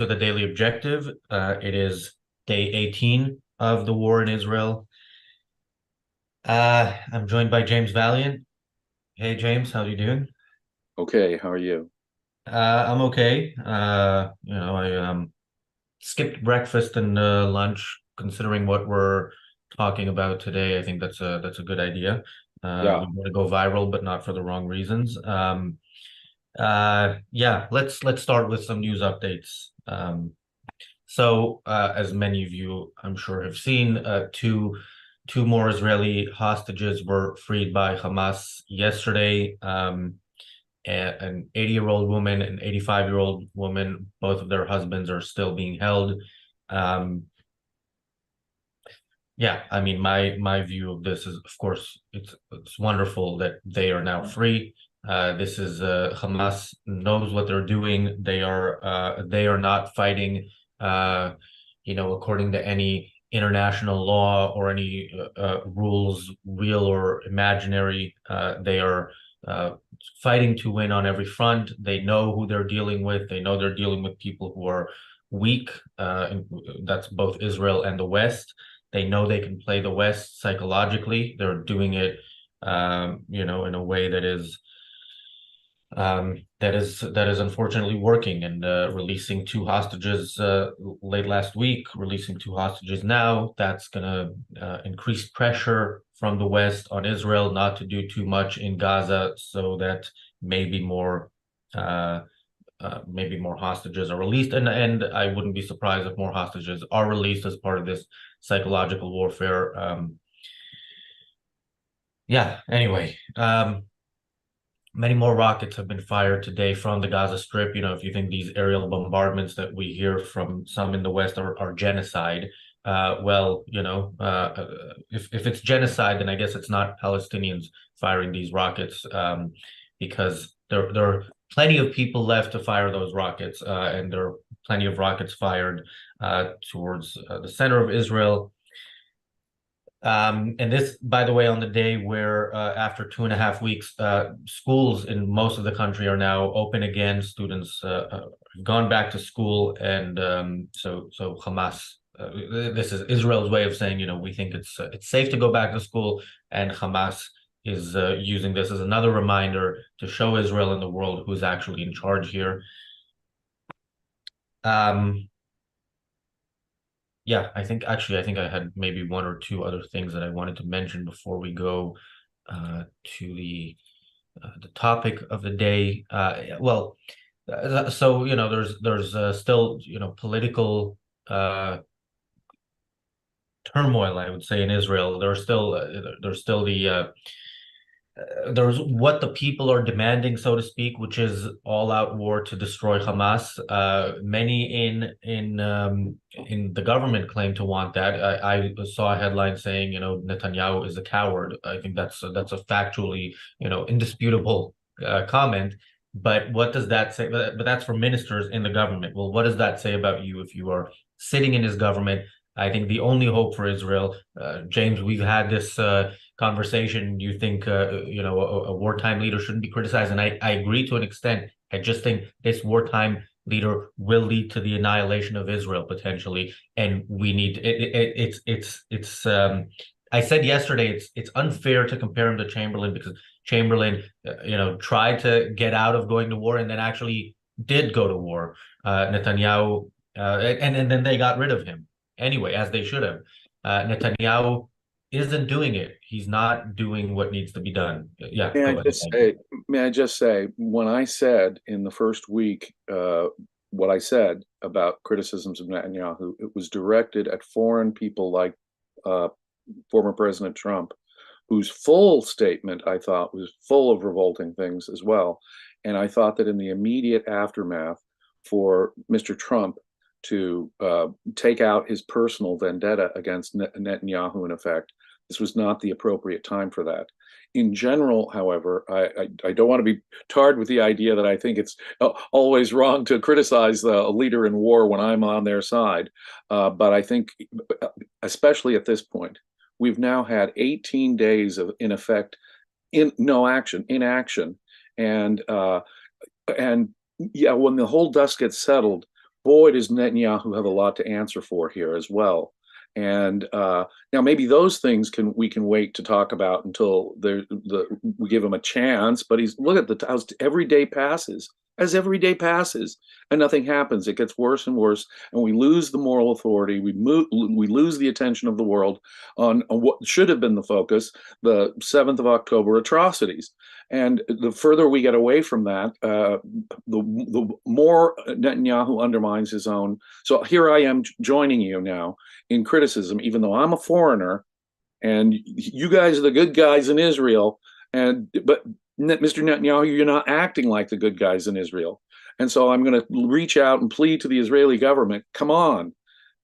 to the Daily Objective. It is day 18 of the war in Israel. I'm joined by James Valliant. Hey, James, how are you doing? Okay, how are you? I'm okay. I skipped breakfast and lunch, considering what we're talking about today. I think that's a good idea. We Yeah, want to go viral, but not for the wrong reasons. Yeah, let's start with some news updates. As many of you, I'm sure, have seen, two more Israeli hostages were freed by Hamas yesterday. An 80-year-old woman and 85-year-old woman, both of their husbands are still being held. Um, yeah, I mean, my view of this is, of course, it's wonderful that they are now free. This is Hamas knows what they're doing. They are not fighting, uh, according to any international law or any rules, real or imaginary. They are fighting to win on every front. They know who they're dealing with. They know they're dealing with people who are weak. And that's both Israel and the West. They know they can play the West psychologically. They're doing it, in a way that is unfortunately working, and releasing two hostages late last week, releasing two hostages now. That's gonna increase pressure from the West on Israel not to do too much in Gaza, so that maybe more uh, maybe more hostages are released, and I wouldn't be surprised if more hostages are released as part of this psychological warfare. Yeah. Anyway, many more rockets have been fired today from the Gaza Strip. If you think these aerial bombardments that we hear from some in the West are genocide, well, if it's genocide, then I guess it's not Palestinians firing these rockets, because there are plenty of people left to fire those rockets, and there are plenty of rockets fired towards the center of Israel. And this, by the way, on the day where, after 2.5 weeks, schools in most of the country are now open again. Students have gone back to school, and so Hamas. This is Israel's way of saying, we think it's safe to go back to school, and Hamas is using this as another reminder to show Israel and the world who's actually in charge here. Um, yeah, I think I had maybe one or two other things that I wanted to mention before we go to the topic of the day. So there's still political turmoil, I would say, in Israel. There's still there's what the people are demanding, so to speak, which is all-out war to destroy Hamas. Many in the government claim to want that. I saw a headline saying, Netanyahu is a coward. I think that's a factually, indisputable comment. But what does that say? But that's for ministers in the government. Well, what does that say about you if you are sitting in his government? I think the only hope for Israel, James, we've had this conversation. You think a wartime leader shouldn't be criticized, and I agree to an extent. I just think this wartime leader will lead to the annihilation of Israel potentially, and we need it's. I said yesterday it's unfair to compare him to Chamberlain, because Chamberlain, tried to get out of going to war and then actually did go to war. Netanyahu, and then they got rid of him anyway, as they should have. Netanyahu isn't doing it. He's not doing what needs to be done. Yeah, may I go ahead. just say, may I just say, when I said in the first week what I said about criticisms of Netanyahu, it was directed at foreign people like uh, former President Trump, whose full statement I thought was full of revolting things as well. And I thought that in the immediate aftermath, for Mr. Trump to take out his personal vendetta against Netanyahu, in effect, this was not the appropriate time for that. In general, however, I don't want to be tarred with the idea that I think it's always wrong to criticize a leader in war when I'm on their side. But I think, especially at this point, we've now had 18 days of, in effect, inaction, and yeah, when the whole dust gets settled, boy, does Netanyahu have a lot to answer for here as well. And now maybe those things we can wait to talk about until we give him a chance. But he's look at the how every day passes. As every day passes and nothing happens, it gets worse and worse, and we lose the moral authority. We lose the attention of the world on what should have been the focus, the 7th of October atrocities. And the further we get away from that, the more Netanyahu undermines his own. So here I am joining you now in criticism, even though I'm a foreigner, and you guys are the good guys in Israel. But Mr. Netanyahu, you're not acting like the good guys in Israel. And so I'm going to reach out and plead to the Israeli government. Come on.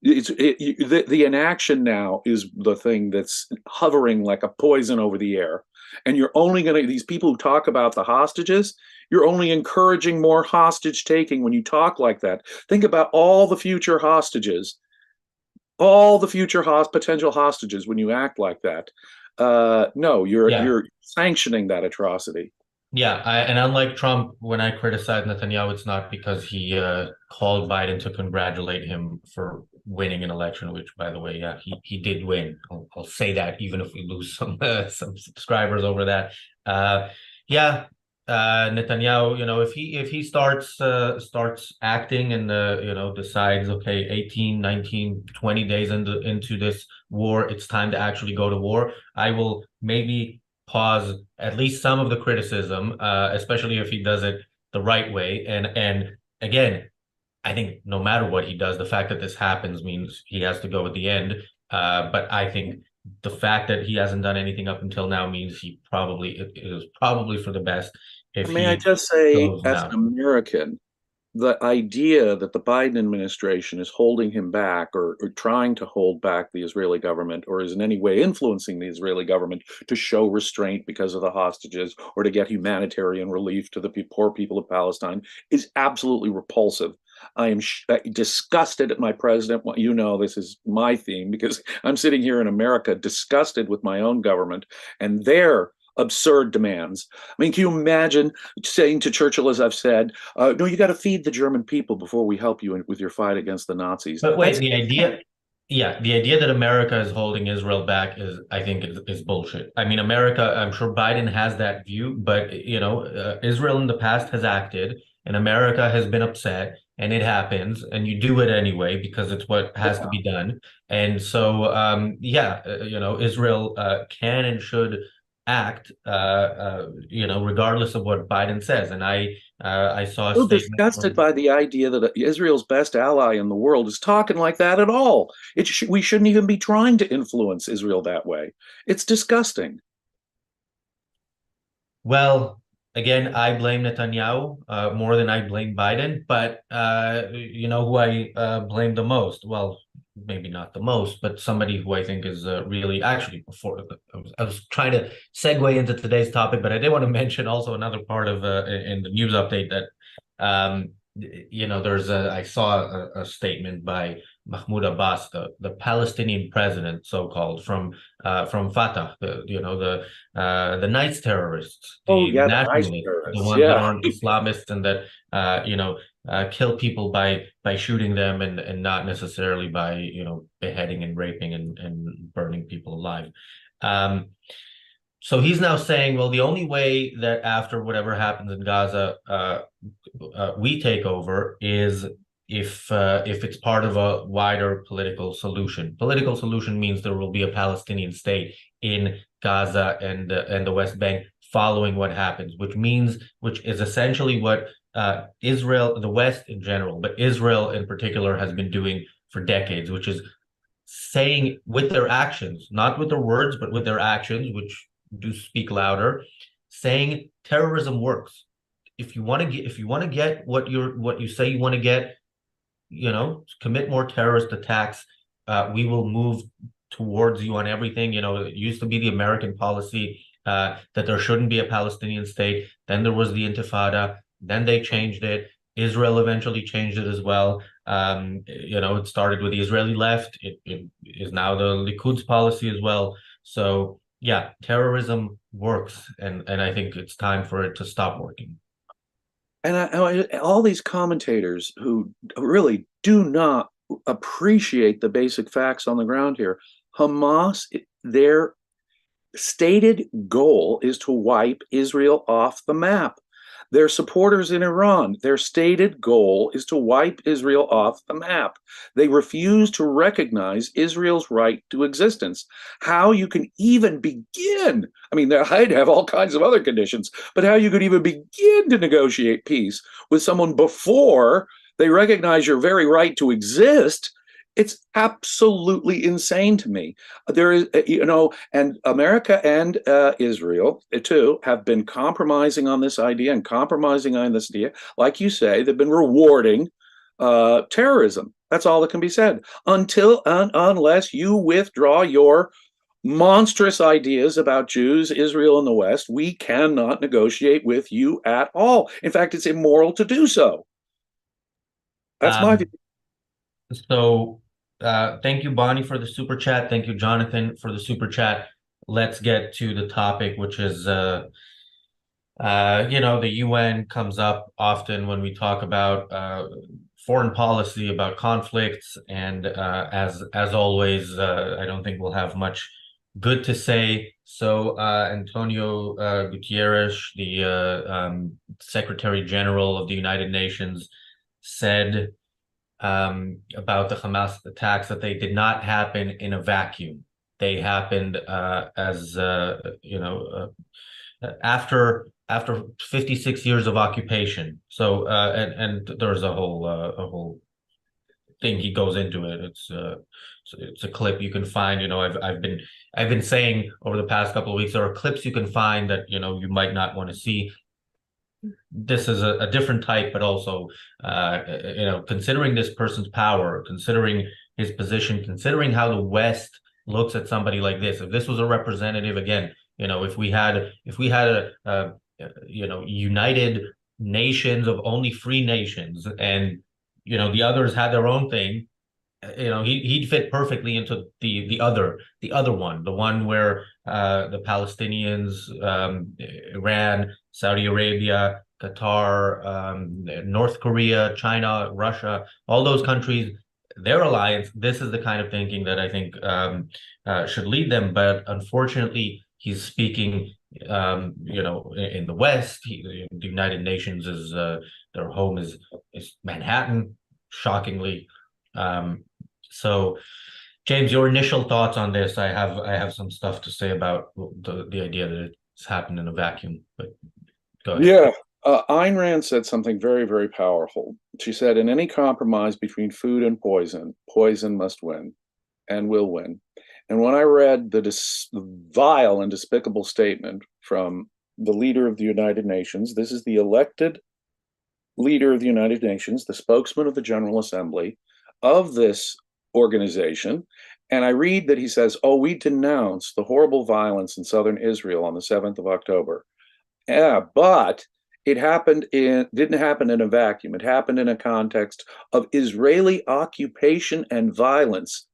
The inaction now is the thing that's hovering like a poison over the air. And you're only going to, these people who talk about the hostages, you're only encouraging more hostage taking when you talk like that. Think about all the future hostages, all the future potential hostages when you act like that. No, Yeah. you're sanctioning that atrocity. Yeah, and unlike Trump, when I criticize Netanyahu, it's not because he called Biden to congratulate him for winning an election, which, by the way, yeah, he did win. I'll say that even if we lose some subscribers over that. Uh, yeah, Netanyahu, if he starts acting and decides, okay, 18, 19, 20 days into this war, it's time to actually go to war, I will maybe pause at least some of the criticism, especially if he does it the right way. And again, I think no matter what he does, the fact that this happens means he has to go at the end. But I think the fact that he hasn't done anything up until now means it is probably for the best if May I he just say, goes as now. an American, the idea that the Biden administration is holding him back or trying to hold back the Israeli government or is in any way influencing the Israeli government to show restraint because of the hostages or to get humanitarian relief to the poor people of Palestine is absolutely repulsive. I am disgusted at my president. Well, you know, this is my theme because I'm sitting here in America disgusted with my own government and their absurd demands. I mean, can you imagine saying to Churchill, as I've said, no, you got to feed the German people before we help you with your fight against the Nazis. But wait, That's the idea, yeah, the idea that America is holding Israel back I think, is bullshit. I mean, America, I'm sure Biden has that view, but Israel in the past has acted, and America has been upset, and it happens, and you do it anyway because it's what has to yeah. be done. And so, yeah, Israel can and should act, regardless of what Biden says. And I saw a So statement disgusted from. by the idea that Israel's best ally in the world is talking like that at all. We shouldn't even be trying to influence Israel that way. It's disgusting. Well, again, I blame Netanyahu more than I blame Biden, but you know who I blame the most? Well, maybe not the most, but somebody who I think is really actually before I was trying to segue into today's topic, but I did want to mention also another part of in the news update that um, there's I saw a statement by Mahmoud Abbas, the Palestinian president, so-called from Fatah, the Nice terrorists, Oh, the yeah, the nice nationalists, the terrorists. ones that Yeah. aren't Islamists and that kill people by shooting them and not necessarily by beheading and raping and burning people alive. Um, so he's now saying, well, the only way that after whatever happens in Gaza, we take over is if it's part of a wider political solution. Political solution means there will be a Palestinian state in Gaza and the West Bank following what happens, which is essentially what Israel, the West in general, but Israel in particular has been doing for decades, which is saying with their actions, not with their words, but with their actions, which do speak louder, saying terrorism works. If you want to get what you say you want to get, commit more terrorist attacks. We will move towards you on everything. It used to be the American policy that there shouldn't be a Palestinian state. Then there was the Intifada. Then they changed it. Israel eventually changed it as well. It started with the Israeli left. It is now the Likud's policy as well. So yeah, terrorism works, and I think it's time for it to stop working. all these commentators who really do not appreciate the basic facts on the ground here. Hamas, their stated goal is to wipe Israel off the map. Their supporters in Iran, their stated goal is to wipe Israel off the map. They refuse to recognize Israel's right to existence. How you can even begin, I mean, I'd have all kinds of other conditions, but how you could even begin to negotiate peace with someone before they recognize your very right to exist, it's absolutely insane to me. There is, and America and Israel too have been compromising on this idea and compromising on this idea. Like you say, they've been rewarding terrorism. That's all that can be said. Unless you withdraw your monstrous ideas about Jews, Israel, and the West, we cannot negotiate with you at all. In fact, it's immoral to do so. That's my view. So thank you, Bonnie, for the super chat. Thank you, Jonathan, for the super chat. Let's get to the topic, which is, the UN comes up often when we talk about foreign policy, about conflicts, and as always, I don't think we'll have much good to say. So Antonio Guterres, the Secretary General of the United Nations, said about the Hamas attacks that they did not happen in a vacuum. They happened after 56 years of occupation. So and there's a whole thing he goes into it. It's a clip you can find. I've been saying over the past couple of weeks, there are clips you can find that you might not want to see. This is a different type, but also, considering this person's power, considering his position, considering how the West looks at somebody like this. If this was a representative, again, if we had a United Nations of only free nations, and the others had their own thing, he'd fit perfectly into the other one, the one where the Palestinians, Iran, Saudi Arabia, Qatar, North Korea, China, Russia, all those countries, their alliance. This is the kind of thinking that I think should lead them. But unfortunately, he's speaking, in the West. The United Nations is their home is Manhattan, shockingly. So, James, your initial thoughts on this? I have some stuff to say about the idea that it's happened in a vacuum, but go ahead. Yeah. Ayn Rand said something very, very powerful. She said, in any compromise between food and poison, poison must win and will win. And when I read the vile and despicable statement from the leader of the United Nations, this is the elected leader of the United Nations, the spokesman of the General Assembly of this organization, and I read that he says, we denounce the horrible violence in southern Israel on the 7th of October. Yeah, but it didn't happen in a vacuum. It happened in a context of Israeli occupation and violence.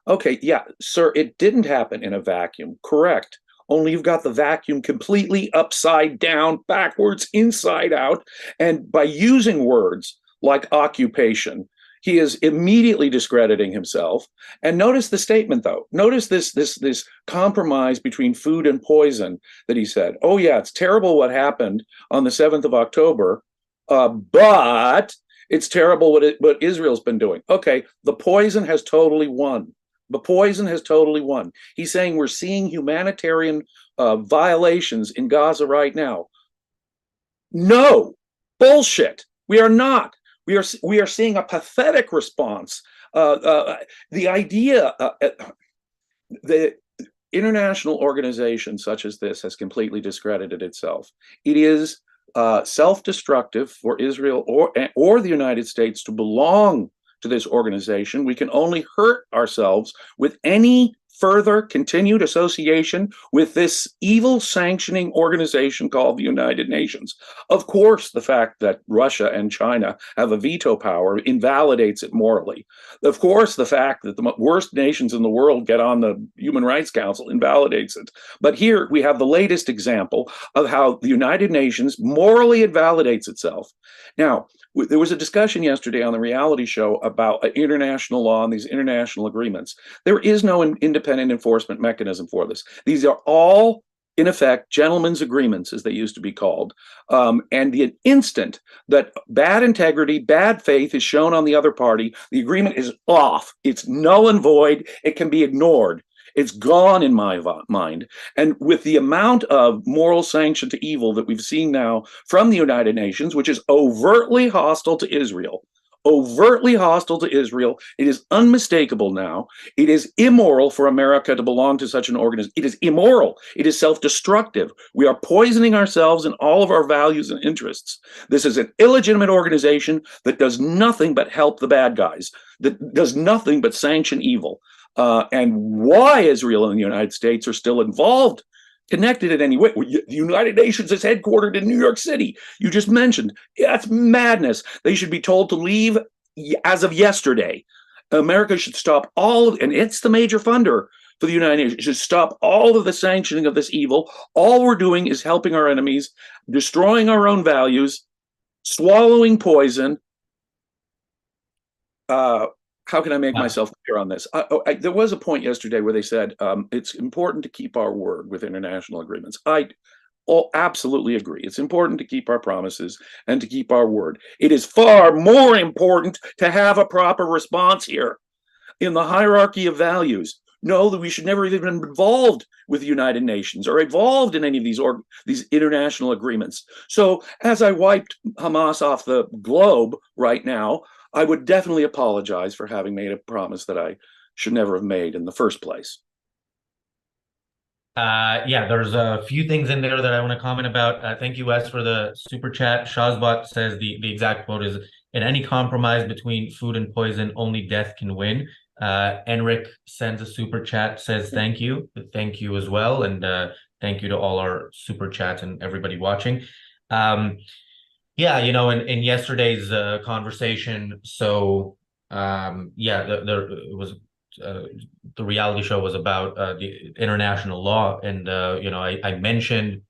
Okay, yeah, sir, it didn't happen in a vacuum. Correct. Only you've got the vacuum completely upside down, backwards, inside out. And by using words like occupation, he is immediately discrediting himself. And notice the statement, though. Notice this compromise between food and poison that he said. Oh, yeah, it's terrible what happened on the 7th of October, but it's terrible what Israel's been doing. Okay, the poison has totally won. The poison has totally won. He's saying we're seeing humanitarian violations in Gaza right now. No, bullshit. We are not. We are seeing a pathetic response. The idea, the international organization such as this has completely discredited itself. It is self-destructive for Israel or the United States to belong to this organization. We can only hurt ourselves with any further continued association with this evil sanctioning organization called the United Nations. Of course, the fact that Russia and China have a veto power invalidates it morally. Of course, the fact that the worst nations in the world get on the Human Rights Council invalidates it. But here we have the latest example of how the United Nations morally invalidates itself. Now, there was a discussion yesterday on the reality show about international law and these international agreements. There is no independent enforcement mechanism for this. These are all, in effect, gentlemen's agreements, as they used to be called. And the instant that bad integrity, bad faith is shown on the other party, the agreement is off. It's null and void. It can be ignored. It's gone in my mind. And with the amount of moral sanction to evil that we've seen now from the United Nations, which is overtly hostile to Israel, it is unmistakable now. It is immoral for America to belong to such an organization. It is immoral. It is self-destructive. We are poisoning ourselves and all of our values and interests. This is an illegitimate organization that does nothing but help the bad guys, that does nothing but sanction evil. And why Israel and the United States are still involved, connected in any way. The United Nations is headquartered in New York City. You just mentioned. That's madness. They should be told to leave as of yesterday. America should stop and it's the major funder for the United Nations, should stop all of the sanctioning of this evil. All we're doing is helping our enemies, destroying our own values, swallowing poison. How can I make myself clear on this? There was a point yesterday where they said it's important to keep our word with international agreements. I absolutely agree. It's important to keep our promises and to keep our word. It is far more important to have a proper response here in the hierarchy of values. No, that we should never even been involved with the United Nations or involved in any of these international agreements. So as I wiped Hamas off the globe right now, I would definitely apologize for having made a promise that I should never have made in the first place. Yeah, there's a few things in there that I want to comment about. Thank you, Wes, for the super chat. Shazbot says the exact quote is, "In any compromise between food and poison, only death can win." Enric sends a super chat, says thank you as well, and thank you to all our super chats and everybody watching. Yeah, in yesterday's conversation, so there was the reality show was about the international law, and I mentioned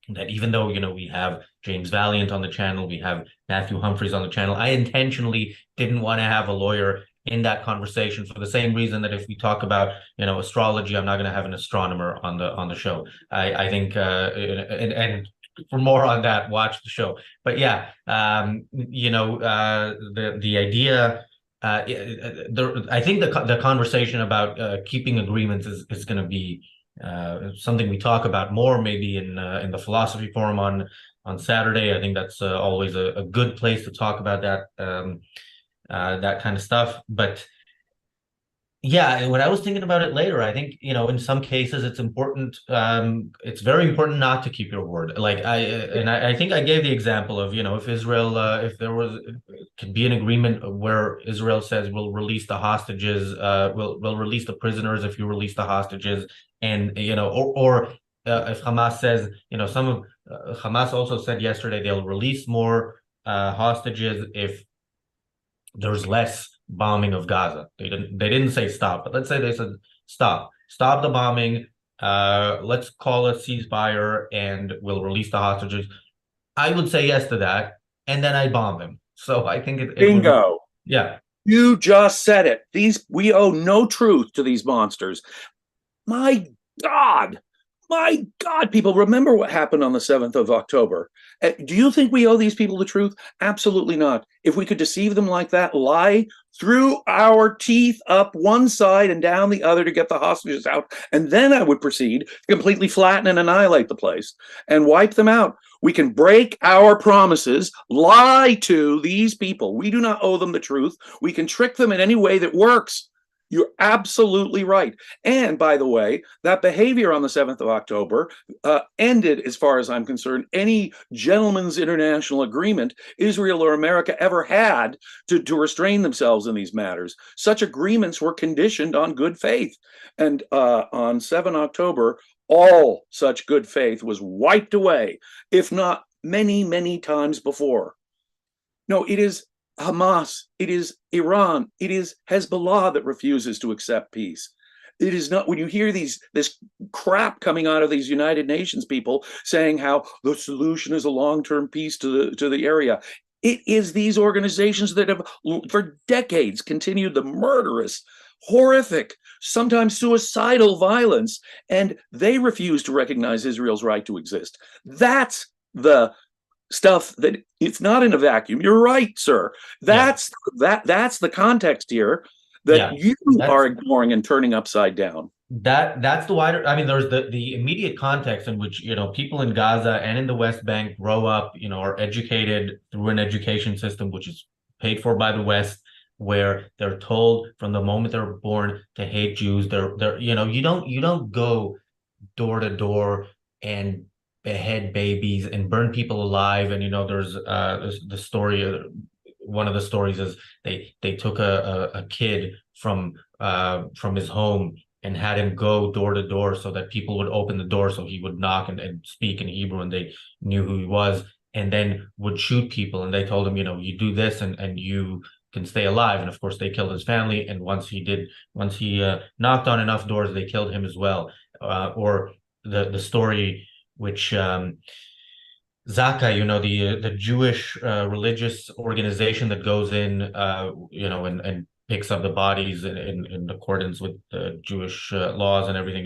that even though we have James Valliant on the channel, we have Matthew Humphreys on the channel, I intentionally didn't want to have a lawyer in that conversation for the same reason that if we talk about astrology, I'm not going to have an astronomer on the show. I think and for more on that, watch the show. But yeah, the idea, I think the conversation about keeping agreements is going to be something we talk about more, maybe in the philosophy forum on Saturday. I think that's always a good place to talk about that that kind of stuff. But yeah, when I was thinking about it later, I think, in some cases it's important. It's very important not to keep your word. Like I think I gave the example of, if Israel, if there could be an agreement where Israel says we'll release the hostages, we'll release the prisoners if you release the hostages, and or if Hamas says, some of Hamas also said yesterday they'll release more hostages if there's less bombing of Gaza. They didn't say stop, but let's say they said stop the bombing. Let's call a ceasefire and we'll release the hostages. I would say yes to that, and then I bomb them. So I think it Bingo. Yeah. You just said it. We owe no truth to these monsters. My God, people, remember what happened on the 7th of October. Do you think we owe these people the truth? Absolutely not. If we could deceive them like that, lie through our teeth up one side and down the other to get the hostages out, and then I would proceed to completely flatten and annihilate the place and wipe them out. We can break our promises, lie to these people. We do not owe them the truth. We can trick them in any way that works. You're absolutely right. And by the way, that behavior on the 7th of October ended, as far as I'm concerned, any gentleman's international agreement Israel or America ever had to restrain themselves in these matters. Such agreements were conditioned on good faith. And on 7 October, all such good faith was wiped away, if not many, many times before. No, it is Hamas, it is Iran, it is Hezbollah that refuses to accept peace. It is not, when you hear this crap coming out of these United Nations people saying how the solution is a long-term peace to the area. It is these organizations that have for decades continued the murderous, horrific, sometimes suicidal violence, and they refuse to recognize Israel's right to exist. That's the stuff that it's not in a vacuum. You're right, sir. That's the context here that you are ignoring and turning upside down. That's the wider. I mean, there's the immediate context in which, people in Gaza and in the West Bank grow up, are educated through an education system which is paid for by the West, where they're told from the moment they're born to hate Jews. They're you don't go door to door and behead babies and burn people alive. And there's the story. One of the stories is they took a kid from his home and had him go door to door so that people would open the door so he would knock and speak in Hebrew and they knew who he was, and then would shoot people. And they told him, you do this and you can stay alive. And of course they killed his family. And once he knocked on enough doors, they killed him as well. Or the story which Zaka, the Jewish religious organization that goes in, and picks up the bodies in accordance with the Jewish laws and everything.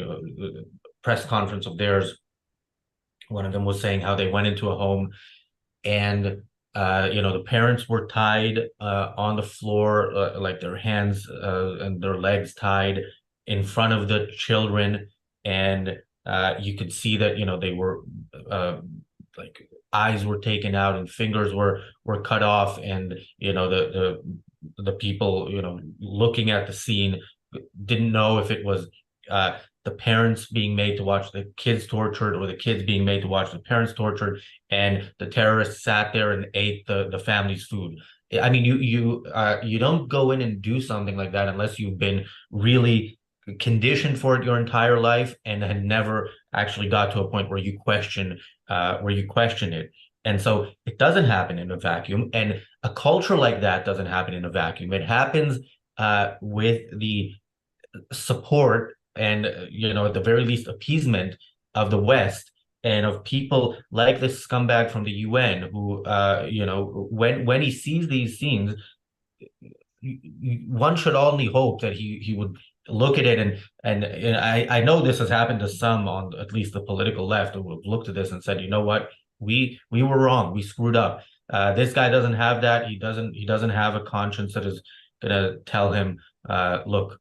Press conference of theirs, one of them was saying how they went into a home and the parents were tied on the floor, like their hands and their legs tied in front of the children, and you could see that they were like eyes were taken out and fingers were cut off, and the people looking at the scene didn't know if it was the parents being made to watch the kids tortured or the kids being made to watch the parents tortured, and the terrorists sat there and ate the family's food. I mean, you don't go in and do something like that unless you've been really conditioned for it your entire life and had never actually got to a point where you question it. And so it doesn't happen in a vacuum, and a culture like that doesn't happen in a vacuum. It happens with the support and at the very least appeasement of the West and of people like this scumbag from the UN who when he sees these scenes, one should only hope that he would look at it and I know this has happened to some on at least the political left who have looked at this and said, you know what, we were wrong, we screwed up. This guy doesn't have that. He doesn't have a conscience that is gonna tell him, look,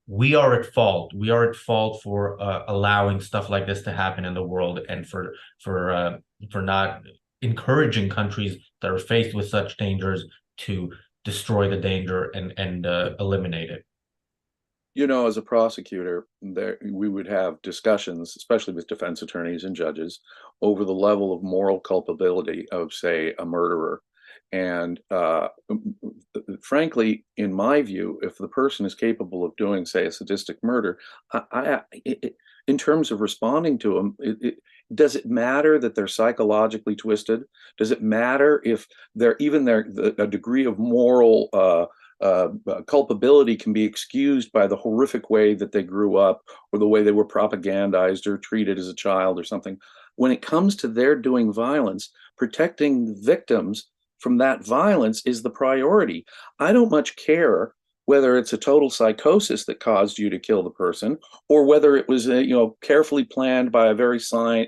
we are at fault. We are at fault for allowing stuff like this to happen in the world, and for not encouraging countries that are faced with such dangers to destroy the danger and eliminate it. As a prosecutor, we would have discussions, especially with defense attorneys and judges, over the level of moral culpability of, say, a murderer. And frankly, in my view, if the person is capable of doing, say, a sadistic murder, in terms of responding to them, does it matter that they're psychologically twisted? Does it matter if a degree of moral culpability can be excused by the horrific way that they grew up or the way they were propagandized or treated as a child or something? When it comes to their doing violence, protecting victims from that violence is the priority. I don't much care whether it's a total psychosis that caused you to kill the person, or whether it was carefully planned by a very sane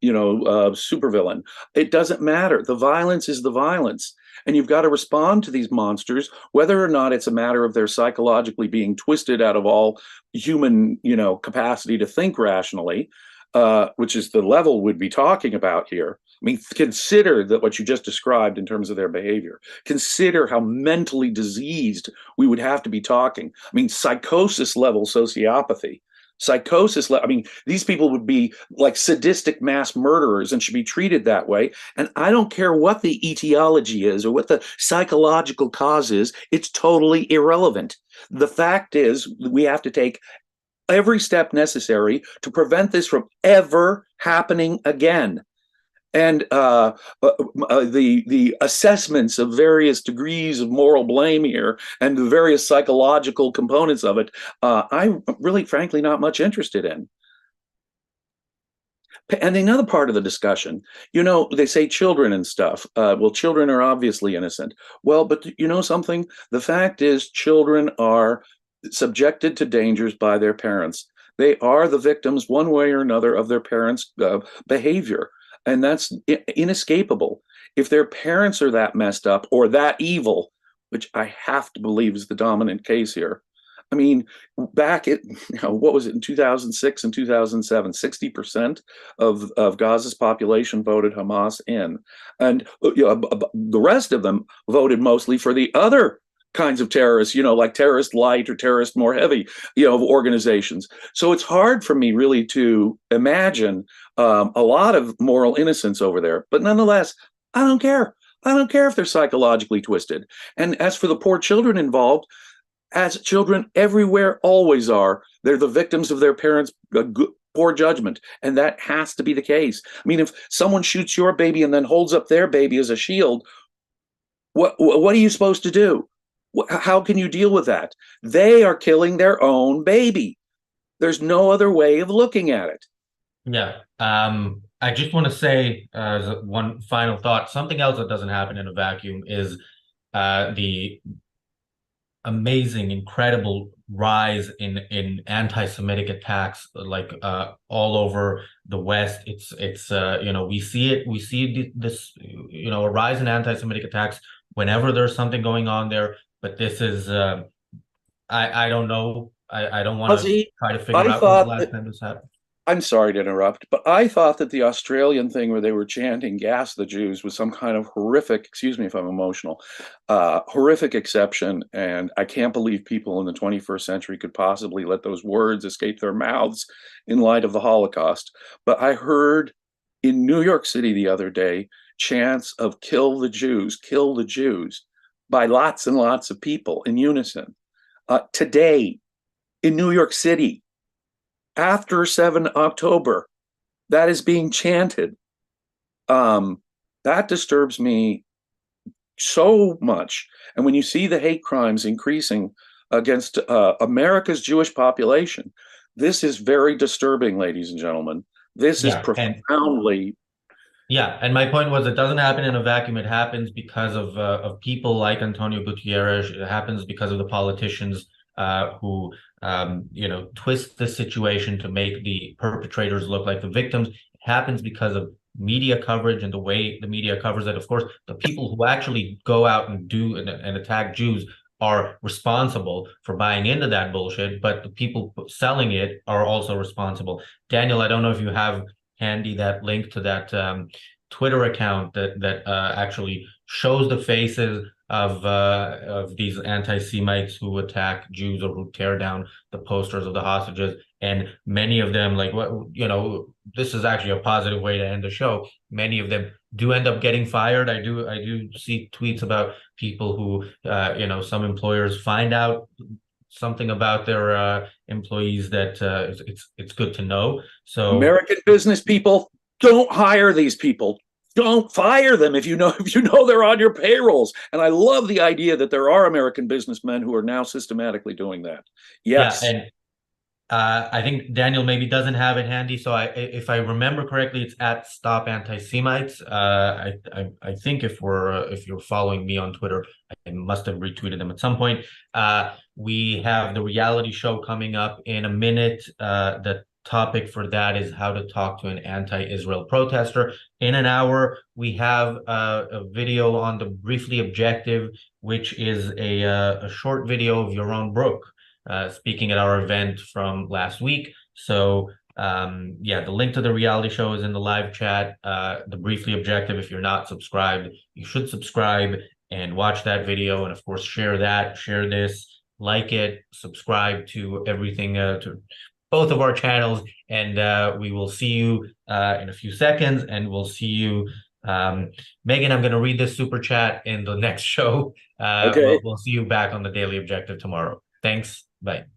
supervillain. It doesn't matter. The violence is the violence, and you've got to respond to these monsters, whether or not it's a matter of their psychologically being twisted out of all human capacity to think rationally, which is the level we'd be talking about here. I mean, consider that what you just described in terms of their behavior. Consider how mentally diseased we would have to be talking. I mean, psychosis level sociopathy. I mean, these people would be like sadistic mass murderers and should be treated that way. And I don't care what the etiology is or what the psychological cause is, it's totally irrelevant. The fact is, we have to take every step necessary to prevent this from ever happening again. And the assessments of various degrees of moral blame here and the various psychological components of it, I'm really, frankly, not much interested in. And another part of the discussion, they say children and stuff. Well, children are obviously innocent. Well, but you know something? The fact is, children are subjected to dangers by their parents. They are the victims, one way or another, of their parents' behavior. And that's inescapable. If their parents are that messed up or that evil, which I have to believe is the dominant case here. I mean, back at, what was it, in 2006 and 2007, 60% of Gaza's population voted Hamas in. And the rest of them voted mostly for the other kinds of terrorists, like terrorist light or terrorist more heavy, organizations. So it's hard for me really to imagine a lot of moral innocence over there. But nonetheless, I don't care. I don't care if they're psychologically twisted. And as for the poor children involved, as children everywhere always are, they're the victims of their parents' poor judgment. And that has to be the case. I mean, if someone shoots your baby and then holds up their baby as a shield, what are you supposed to do? How can you deal with that? They are killing their own baby. There's no other way of looking at it. Yeah. I just want to say, as one final thought, something else that doesn't happen in a vacuum is the amazing, incredible rise in anti-Semitic attacks, like all over the West. It's we see this a rise in anti-Semitic attacks whenever there's something going on there. But this is I don't know. I don't want to Ozzy, try to figure I out when's the thought last that time this happened. I'm sorry to interrupt, but I thought that the Australian thing where they were chanting "gas the Jews" was some kind of horrific, excuse me if I'm emotional, horrific exception. And I can't believe people in the 21st century could possibly let those words escape their mouths in light of the Holocaust. But I heard in New York City the other day chants of kill the Jews" by lots and lots of people in unison. Today in New York City, after 7 October, that is being chanted. That disturbs me so much. And when you see the hate crimes increasing against America's Jewish population, this is very disturbing, ladies and gentlemen. This is profoundly. And my point was, it doesn't happen in a vacuum. It happens because of people like Antonio Gutierrez. It happens because of the politicians who twist the situation to make the perpetrators look like the victims. It happens because of media coverage and the way the media covers it. Of course, the people who actually go out and do and attack Jews are responsible for buying into that bullshit, but the people selling it are also responsible. Daniel, I don't know if you have handy that link to that Twitter account that actually shows the faces of these anti-Semites who attack Jews or who tear down the posters of the hostages. And many of them, this is actually a positive way to end the show. Many of them do end up getting fired. I do see tweets about people who, some employers find out something about their employees that it's good to know. So American business people, don't hire these people. Don't fire them if you know they're on your payrolls. And I love the idea that there are American businessmen who are now systematically doing that. Yes. Yeah, and I think Daniel maybe doesn't have it handy. So if I remember correctly, it's at Stop Anti-Semites. I think if you're following me on Twitter, I must have retweeted them at some point. We have the reality show coming up in a minute. The topic for that is how to talk to an anti-Israel protester. In an hour, we have a video on the Briefly Objective, which is a short video of Yaron Brook speaking at our event from last week. So Yeah, the link to the reality show is in the live chat. The Briefly Objective, if you're not subscribed, you should subscribe and watch that video. And of course, share this, like it, subscribe to everything, to both of our channels. And we will see you in a few seconds. And we'll see you. Megan, I'm going to read this super chat in the next show. Okay. We'll see you back on the Daily Objective tomorrow. Thanks. Bye.